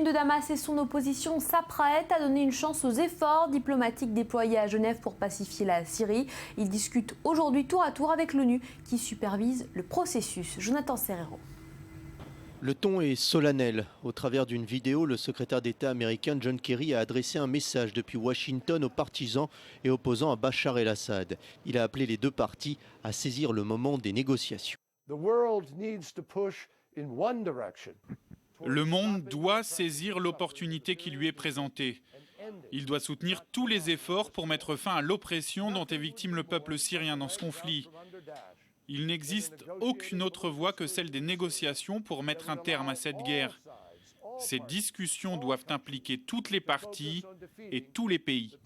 une de Damas et son opposition s'apprêtent à donner une chance aux efforts diplomatiques déployés à Genève pour pacifier la Syrie. Ils discutent aujourd'hui tour à tour avec l'ONU qui supervise le processus. Jonathan Serrero. Le ton est solennel. Au travers d'une vidéo, le secrétaire d'État américain John Kerry a adressé un message depuis Washington aux partisans et opposants à Bachar el-Assad. Il a appelé les deux parties à saisir le moment des négociations. Le monde doit saisir l'opportunité qui lui est présentée. Il doit soutenir tous les efforts pour mettre fin à l'oppression dont est victime le peuple syrien dans ce conflit. Il n'existe aucune autre voie que celle des négociations pour mettre un terme à cette guerre. Ces discussions doivent impliquer toutes les parties et tous les pays.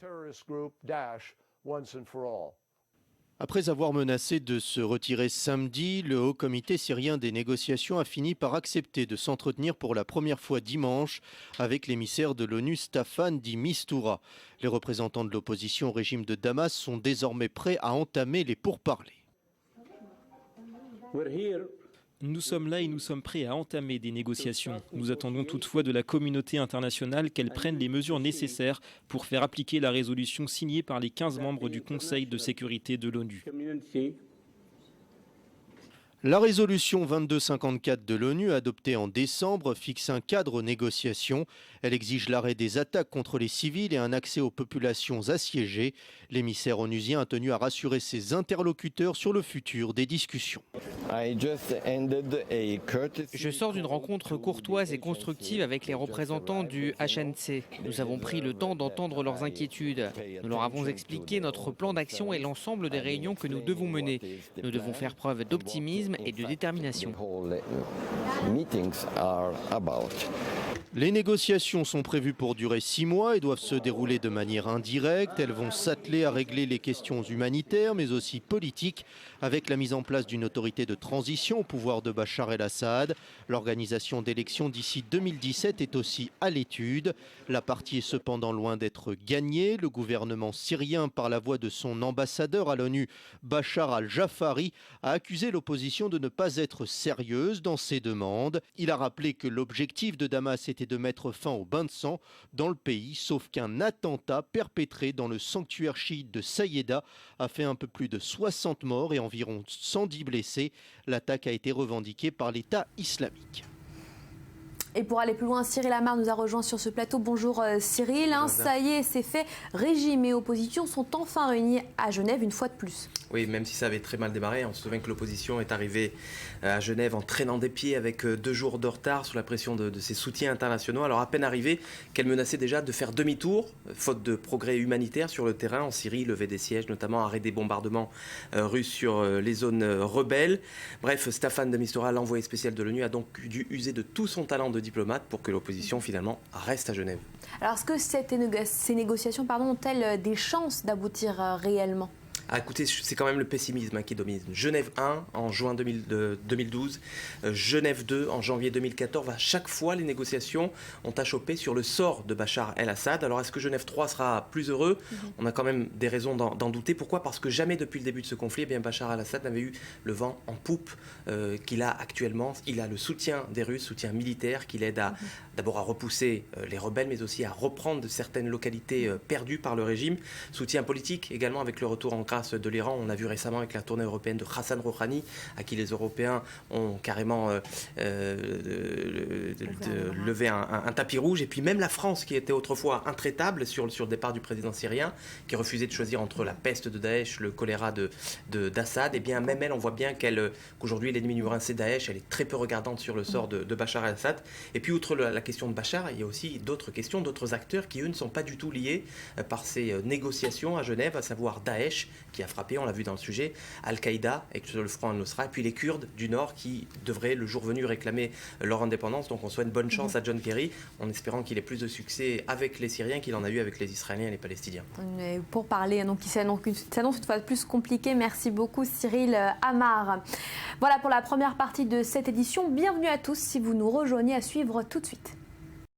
Après avoir menacé de se retirer samedi, le Haut Comité syrien des négociations a fini par accepter de s'entretenir pour la première fois dimanche avec l'émissaire de l'ONU Staffan de Mistura. Les représentants de l'opposition au régime de Damas sont désormais prêts à entamer les pourparlers. Nous sommes là et nous sommes prêts à entamer des négociations. Nous attendons toutefois de la communauté internationale qu'elle prenne les mesures nécessaires pour faire appliquer la résolution signée par les 15 membres du Conseil de sécurité de l'ONU. La résolution 2254 de l'ONU, adoptée en décembre, fixe un cadre aux négociations. Elle exige l'arrêt des attaques contre les civils et un accès aux populations assiégées. L'émissaire onusien a tenu à rassurer ses interlocuteurs sur le futur des discussions. Je sors d'une rencontre courtoise et constructive avec les représentants du HNC. Nous avons pris le temps d'entendre leurs inquiétudes. Nous leur avons expliqué notre plan d'action et l'ensemble des réunions que nous devons mener. Nous devons faire preuve d'optimisme et de détermination. Les négociations sont prévues pour durer 6 mois et doivent se dérouler de manière indirecte. Elles vont s'atteler à régler les questions humanitaires mais aussi politiques avec la mise en place d'une autorité de transition au pouvoir de Bachar el-Assad. L'organisation d'élections d'ici 2017 est aussi à l'étude. La partie est cependant loin d'être gagnée. Le gouvernement syrien, par la voix de son ambassadeur à l'ONU, Bachar al-Jafari, a accusé l'opposition de ne pas être sérieuse dans ses demandes. Il a rappelé que l'objectif de Damas était de mettre fin au bain de sang dans le pays, sauf qu'un attentat perpétré dans le sanctuaire chiite de Saïeda a fait un peu plus de 60 morts et environ 110 blessés. L'attaque a été revendiquée par l'État islamique. Et pour aller plus loin, Cyril Amar nous a rejoint sur ce plateau. Bonjour Cyril, ça y est, c'est fait. Régime et opposition sont enfin réunis à Genève une fois de plus. Oui, même si ça avait très mal démarré, on se souvient que l'opposition est arrivée à Genève en traînant des pieds avec 2 jours de retard sous la pression de ses soutiens internationaux. Alors à peine arrivée, qu'elle menaçait déjà de faire demi-tour, faute de progrès humanitaires sur le terrain en Syrie, levée des sièges, notamment arrêt des bombardements russes sur les zones rebelles. Bref, Staffan de Mistura, l'envoyé spécial de l'ONU, a donc dû user de tout son talent de diplomate pour que l'opposition finalement reste à Genève. Alors est-ce que ces négociations ont-elles des chances d'aboutir réellement ? Ah, écoutez, c'est quand même le pessimisme qui domine. Genève 1 en juin 2012, Genève 2 en janvier 2014. À chaque fois, les négociations ont achoppé sur le sort de Bachar el-Assad. Alors, est-ce que Genève 3 sera plus heureux ? On a quand même des raisons d'en douter. Pourquoi ? Parce que jamais depuis le début de ce conflit, Bachar el-Assad n'avait eu le vent en poupe qu'il a actuellement. Il a le soutien des Russes, soutien militaire, qui l'aide d'abord à repousser les rebelles, mais aussi à reprendre certaines localités perdues par le régime. Soutien politique également avec le retour en grâce de l'Iran. On a vu récemment avec la tournée européenne de Hassan Rouhani, à qui les Européens ont carrément levé un tapis rouge. Et puis même la France, qui était autrefois intraitable sur le départ du président syrien, qui refusait de choisir entre la peste de Daesh, le choléra d'Assad, et bien même elle, on voit bien qu'aujourd'hui l'ennemi numéro 1 c'est Daesh. Elle est très peu regardante sur le sort de Bachar el-Assad. Et puis outre la question de Bachar, il y a aussi d'autres questions, d'autres acteurs qui eux ne sont pas du tout liés par ces négociations à Genève, à savoir Daesh, qui a frappé, on l'a vu dans le sujet, Al-Qaïda et sur le front al-Nusra, et puis les Kurdes du Nord qui devraient le jour venu réclamer leur indépendance. Donc on souhaite bonne chance à John Kerry, en espérant qu'il ait plus de succès avec les Syriens qu'il en a eu avec les Israéliens et les Palestiniens. Pour parler, donc, qui s'annonce une fois de plus compliqué, merci beaucoup Cyril Amar. Voilà pour la première partie de cette édition. Bienvenue à tous si vous nous rejoignez, à suivre tout de suite.